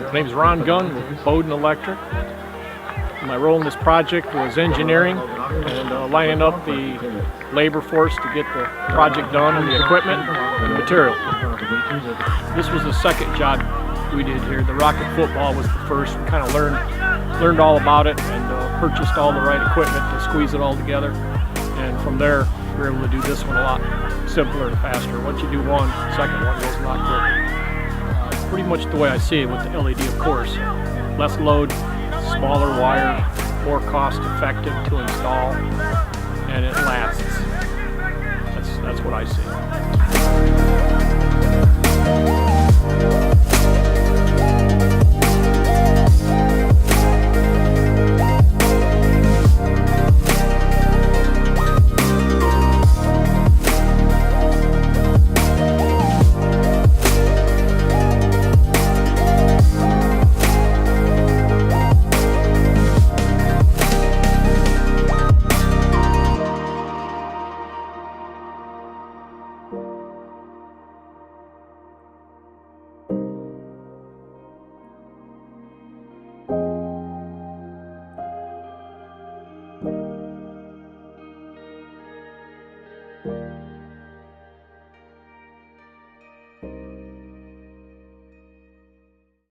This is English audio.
My name is Ron Gunn with Beaudoin Electric. My role in this project was engineering and lining up the labor force to get the project done, and the equipment and the material. This was the second job we did here. The rocket football was the first. We kind of learned all about it and purchased all the right equipment to squeeze it all together. And from there, we were able to do this one a lot simpler and faster. Once you do one, the second one goes a lot quicker. It's pretty much the way I see it with the LED, of course. Less load, smaller wire, more cost effective to install, and it lasts. That's what I see.